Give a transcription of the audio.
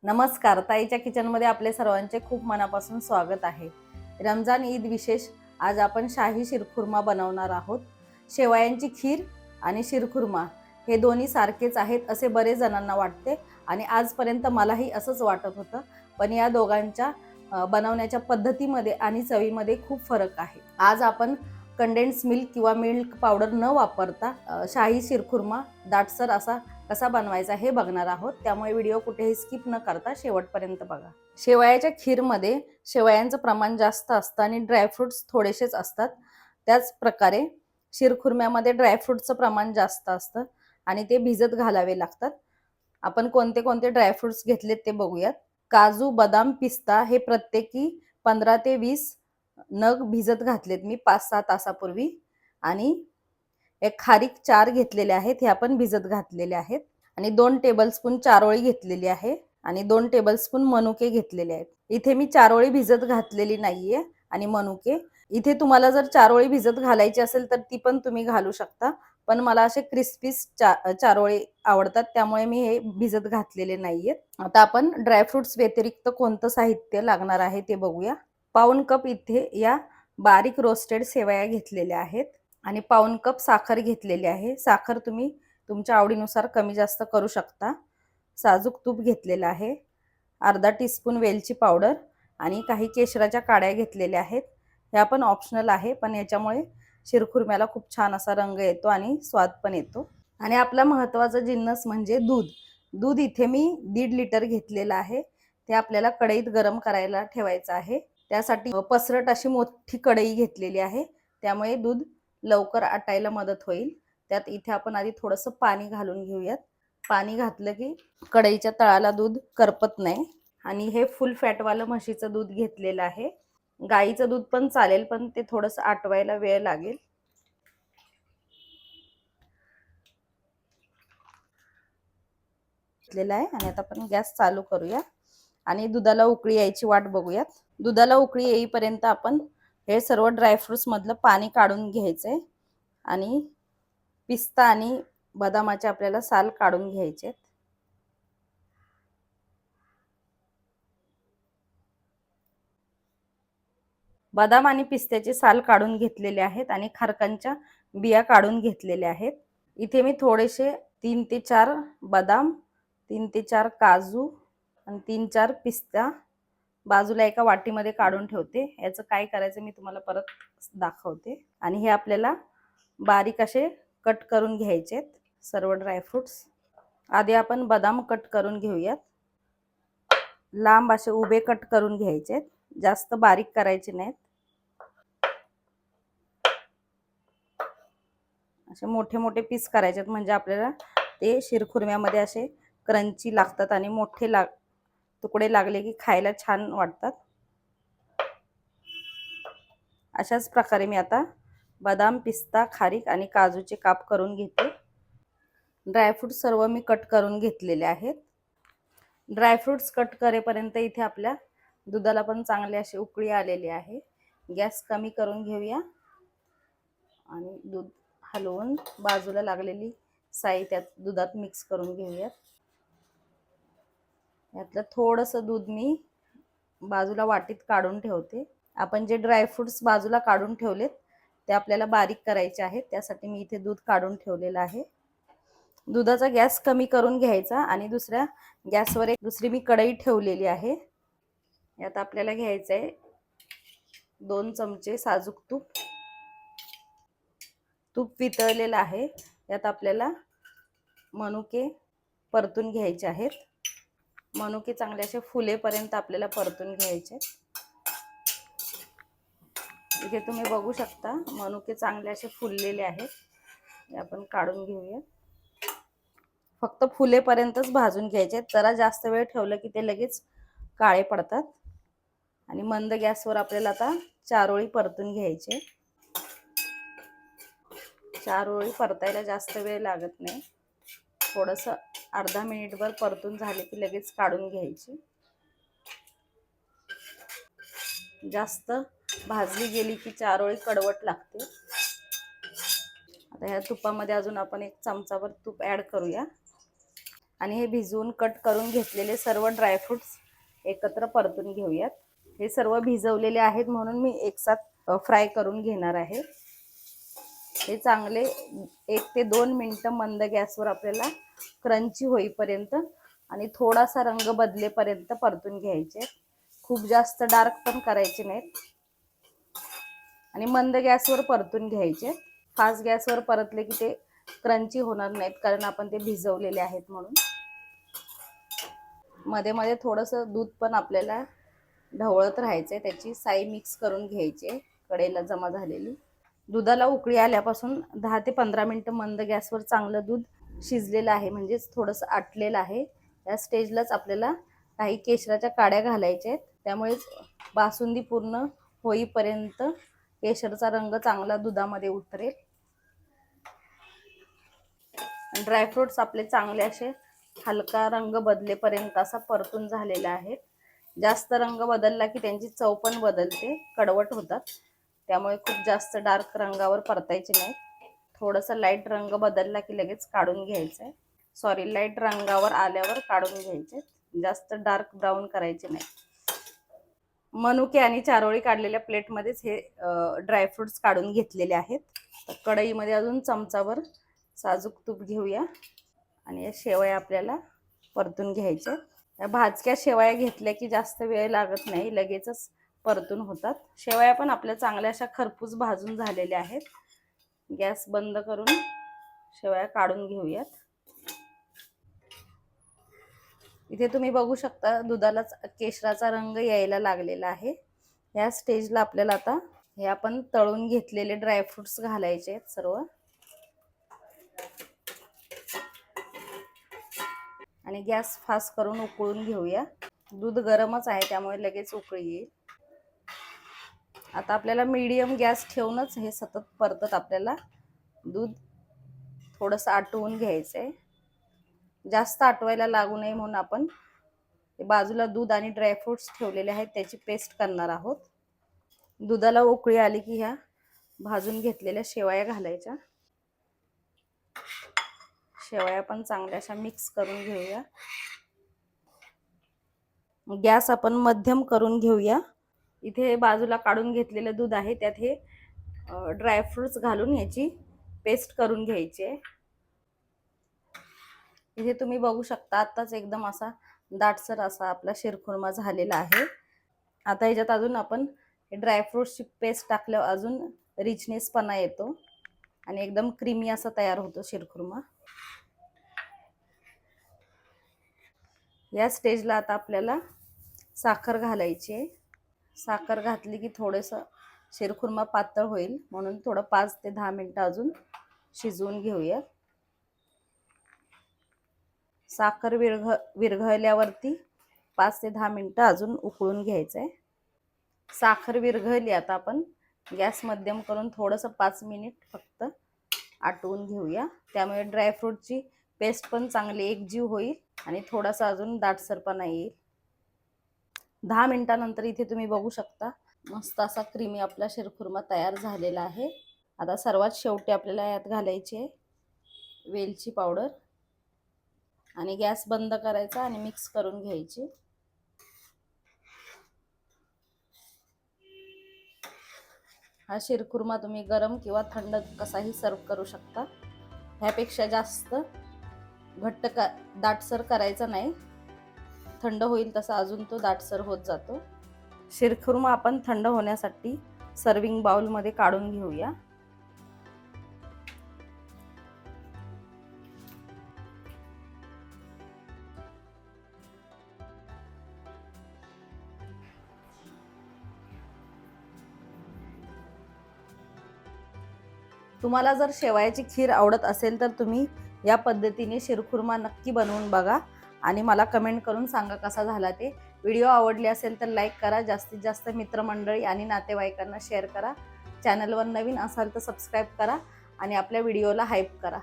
नमस्कार, ताईच्या किचनमध्ये आपले सर्वांचे खूप मनापासून स्वागत आहे. रमजान ईद विशेष आज आपण शाही शिरखुर्मा बनवणार आहोत. शेवयांची खीर आणि शिरखुर्मा हे दोन्ही सारखेच आहेत असे बरेच जणांना वाटते आणि आजपर्यंत मलाही असंच वाटत होतं. पण या दोघांच्या बनवण्याच्या पद्धतीमध्ये आणि चवीमध्ये खूप फरक आहे. आज आपण कंडेन्स मिल्क किंवा मिल्क पावडर न वापरता शाही शिरखुर्मा दाटसर असा कसा बनवायचा हे बघणार आहोत. त्यामुळे व्हिडिओ कुठेही स्किप न करता शेवटपर्यंत बघा. शेवयाच्या खीरमध्ये शेवयांचं प्रमाण जास्त असतं आणि ड्रायफ्रुट्स थोडेसेच असतात. त्याच प्रकारे शिरखुर्म्यामध्ये ड्रायफ्रुटचं प्रमाण जास्त असतं आणि ते भिजत घालावे लागतात. आपण कोणते कोणते ड्रायफ्रुट्स घेतलेत ते बघूयात. काजू, बदाम, पिस्ता हे प्रत्येकी 15 ते 20 नग भिजत घातलेत मी 5-6 तासापूर्वी आणि एक खारीक 4 घेतलेले आहेत, हे आपण भिजत घातलेले आहेत आणि 2 टेबलस्पून चारोळी घेतलेली आहे आणि 2 टेबलस्पून मनुके घेतलेले आहेत. इथे मी चारोळी भिजत घातलेली नाहीये आणि मनुके इथे तुम्हाला जर चारोळी भिजत घालायची असेल तर ती पण तुम्ही घालू शकता. पण मला असे क्रिस्पीस चारोळी आवडतात त्यामुळे मी हे भिजत घातलेले नाहीयेत. आता आपण ड्रायफ्रुट्स व्यतिरिक्त कोणतं साहित्य लागणार आहे ते बघूया. पाऊण कप इथे या बारीक रोस्टेड सेवया घेतलेल्या आहेत आणि पाऊण कप साखर घेतलेली आहे. साखर तुम्ही तुमच्या आवडीनुसार कमी जास्त करू शकता. साजूक तूप घेतलेलं आहे. अर्धा टीस्पून वेलची पावडर आणि काही केशराच्या काड्या घेतलेल्या आहेत. हे पण ऑप्शनल आहे, पण याच्यामुळे शिरखुर्म्याला खूप छान असा रंग येतो आणि स्वाद पण येतो. आणि आपला महत्त्वाचा जिन्नस म्हणजे दूध. दूध इथे मी 1.5 लिटर घेतलेलं आहे. ते आपल्याला कढईत गरम करायला ठेवायचं आहे. त्यासाठी पसरट अशी मोठी कढई घेतलेली आहे. त्यामुळे दूध लवकर आटायला मदत होईल. त्यात इथे आपण आधी थोडंसं पाणी घालून घेऊयात. पाणी घातलं की कढईच्या तळाला दूध करपत नाही. आणि हे फुल फॅटवालं म्हशीचं दूध घेतलेलं आहे. गाईचं दूध पण चालेल, पण ते थोडंसं आटवायला वेळ लागेल. घेतलेलं आहे आणि आता आपण गॅस चालू करूया आणि दुधाला उकळी यायची वाट बघूयात. दुधाला उकळी येईपर्यंत आपण हे सर्व ड्रायफ्रुट्स मधलं पाणी काढून घ्यायचंय आणि पिस्ता आणि बदामाचे आपल्याला साल काढून घ्यायचे. बदाम आणि पिस्त्याचे साल काढून घेतलेले आहेत आणि खारकांच्या बिया काढून घेतलेल्या आहेत. इथे मी थोडेसे 3 ते 4 बदाम, 3 ते 4 काजू आणि 3-4 पिस्ता बाजूला एका वाटीमध्ये काढून ठेवते. याचं काय करायचं मी तुम्हाला परत दाखवते. आणि हे आपल्याला बारीक असे कट करून घ्यायचेत सर्व ड्रायफ्रुट्स. आधी आपण बदाम कट करून घेऊयात. लांब असे उभे कट करून घ्यायचेत, जास्त बारीक करायचे नाहीत. असे मोठे मोठे पीस करायचेत म्हणजे आपल्याला ते शिरखुर्म्यामध्ये असे क्रंची लागतात आणि मोठे तुकडे लागले की खायला छान वाटतात. अशाच प्रकारे मी आता बदाम, पिस्ता, खारीक आणि काजूचे काप करून घेते. ड्रायफ्रूट सर्व मी कट करून घेतलेले आहेत. ड्रायफ्रुट्स कट करेपर्यंत इथे आपल्या दुधाला पण चांगले असे उकळी आलेली आहे. गॅस कमी करून घेऊया आणि दूध हलवून बाजूला लागलेली साई त्यात दुधात मिक्स करून घेऊयात. यातलं थोडंसं दूध मी बाजूला वाटीत काढून ठेवते. आपण जे ड्रायफ्रुट्स बाजूला काढून ठेवलेत ते आपल्याला बारीक करायचे आहेत. त्यासाठी मी इथे दूध काढून ठेवलेलं आहे. दुधाचा गॅस कमी करून घ्यायचा आणि दुसऱ्या गॅसवर एक दुसरी मी कढई ठेवलेली आहे. यात आपल्याला घ्यायचं आहे 2 चमचे साजूक तूप. तूप वितळलेलं आहे. यात आपल्याला मनुके परतून घ्यायचे आहेत. मनुके चांगले असे फुलेपर्यंत आपल्याला परतून घ्यायचे. इथे तुम्ही बघू शकता मनुके चांगले असे फुललेले आहेत. हे आपण काढून घेऊया. फक्त फुलेपर्यंतच भाजून घ्यायचे. जरा जास्त वेळ ठेवलं की ते लगेच काळे पडतात. आणि मंद गॅसवर आपल्याला आता चारोळी परतून घ्यायचे. चारोळी परतायला जास्त वेळ लागत नाही. थोडंसं अर्धा मिनिटभर परतून झाले की लगेच काढून घ्यायची. जास्त भाजली गेली की चारोळी कडवट लागते. आता ह्या तुपामध्ये अजून आपण 1 चमचाभर तूप ॲड करूया. आणि हे भिजवून कट करून घेतलेले सर्व ड्रायफ्रुट्स एकत्र परतून घेऊयात. हे सर्व भिजवलेले आहेत म्हणून मी एकसाथ फ्राय करून घेणार आहे. हे चांगले 1 ते 2 मिनिटं मंद गॅसवर आपल्याला क्रंची होईपर्यंत आणि थोडासा रंग बदलेपर्यंत परतून घ्यायचे. खूप जास्त डार्क पण करायचे नाहीत आणि मंद गॅसवर परतून घ्यायचे. फास्ट गॅसवर परतले की ते क्रंची होणार नाहीत, कारण आपण ते भिजवलेले आहेत म्हणून. मध्ये मध्ये थोडंसं दूध पण आपल्याला ढवळत राहायचंय, त्याची साई मिक्स करून घ्यायची कढईला जमा झालेली. दुधाला उकळी आल्यापासून 10 ते 15 मिनिटं मंद गॅसवर चांगलं दूध शिजलेलं आहे, म्हणजेच थोडंसं आटलेलं आहे. या स्टेजलाच आपल्याला काही केशराच्या काड्या घालायच्या आहेत. त्यामुळेच बासुंदी पूर्ण होईपर्यंत केशरचा रंग चांगला दुधामध्ये उतरेल. ड्रायफ्रुट्स आपले चांगले असे हलका रंग बदलेपर्यंत असा परतून झालेला आहे. जास्त रंग बदलला की त्यांची चव पण बदलते, कडवट होतात. त्यामुळे खूप जास्त डार्क रंगावर परतायचे नाही. थोडंसं लाईट रंग बदलला की लगेच काढून घ्यायचं आहे. लाईट रंगावर आल्यावर काढून घ्यायचे, जास्त डार्क ब्राऊन करायचे नाही. मनुके आणि चारोळी काढलेल्या प्लेटमध्येच हे ड्रायफ्रुट्स काढून घेतलेले आहेत. तर कढईमध्ये अजून चमचावर साजूक तूप घेऊया आणि या शेवया आपल्याला परतून घ्यायच्या. या भाजक्या शेवया घेतल्या की जास्त वेळ लागत नाही, लगेचच परतून होतात. शेवया पण आपल्या चांगल्या अशा खरपूस भाजून झालेल्या आहेत. गॅस बंद करून शेवया काढून घेऊयात. इथे तुम्ही बघू शकता दुधाला केशराचा रंग यायला लागलेला आहे. या स्टेजला आपल्याला आता हे आपण तळून घेतलेले ड्रायफ्रुट्स घालायचे आहेत सर्व आणि गॅस फास्ट करून उकळून घेऊया. दूध गरमच आहे त्यामुळे लगेच उकळी येईल. आता आपल्याला मीडियम गॅस ठेवूनच हे सतत परतत आपल्याला दूध थोडंसं आटवून घ्यायचंय. जास्त आटवायला लागू नये म्हणून आपण बाजूला दूध आणि ड्रायफ्रुट्स ठेवलेले आहेत त्याची पेस्ट करणार आहोत. दुधाला उकळी आली की ह्या भाजून घेतलेल्या शेवया घालायच्या. शेवया पण चांगल्या अशा मिक्स करून घेऊया. गॅस आपण मध्यम करून घेऊया. इथे बाजूला काढून घेतलेलं दूध आहे, त्यात हे ड्रायफ्रुट्स घालून याची पेस्ट करून घ्यायची आहे. इथे तुम्ही बघू शकता आताच एकदम असा दाटसर असा आपला शिरखुर्मा झालेला आहे. आता ह्याच्यात अजून आपण ड्रायफ्रुट्सची पेस्ट टाकल्यावर अजून रिचनेसपणा येतो आणि एकदम क्रीमी असा तयार होतो शिरखुर्मा. या स्टेजला आता आपल्याला साखर घालायची आहे. साखर घातली की थोडंसं शिरखुर्मा पातळ होईल म्हणून थोडं 5 ते 10 मिनिटं अजून शिजवून घेऊया. साखर विरघळल्यावरती 5 ते 10 मिनिटं अजून उकळून घ्यायचं आहे. साखर विरघळली आता आपण गॅस मध्यम करून थोडंसं 5 मिनिट फक्त आटवून घेऊया. त्यामुळे ड्रायफ्रूटची पेस्ट पण चांगली एकजीव होईल आणि थोडासा अजून दाटसरपणा येईल. 10 मिनिटानंतर इथे तुम्ही बघू शकता मस्त असा क्रीमी आपला शिरखुर्मा तयार झालेला आहे. आता सर्वात शेवटी आपल्याला यात घालायची आहे वेलची पावडर आणि गॅस बंद करायचा आणि मिक्स करून घ्यायची. हा शिरखुर्मा तुम्ही गरम किंवा थंड कसाही सर्व करू शकता. ह्यापेक्षा जास्त घट्ट दाटसर करायचा नाही, थंड होईल तसा अजून तो दाटसर होत जातो. शिरखुर्मा आपण थंड होण्यासाठी सर्विंग बाउलमध्ये काढून घेऊया. तुम्हाला जर शेवयाची खीर आवडत असेल तर तुम्ही या पद्धतीने शिरखुर्मा नक्की बनवून बघा आणि मला कमेंट करून सांगा कसा झाला ते. व्हिडिओ आवडले असेल तर लाईक करा, जास्तीत जास्त मित्रमंडळी आणि नातेवाईकांना शेअर करा. चॅनलवर नवीन असाल तर सबस्क्राईब करा आणि आपल्या व्हिडिओला हाईप करा.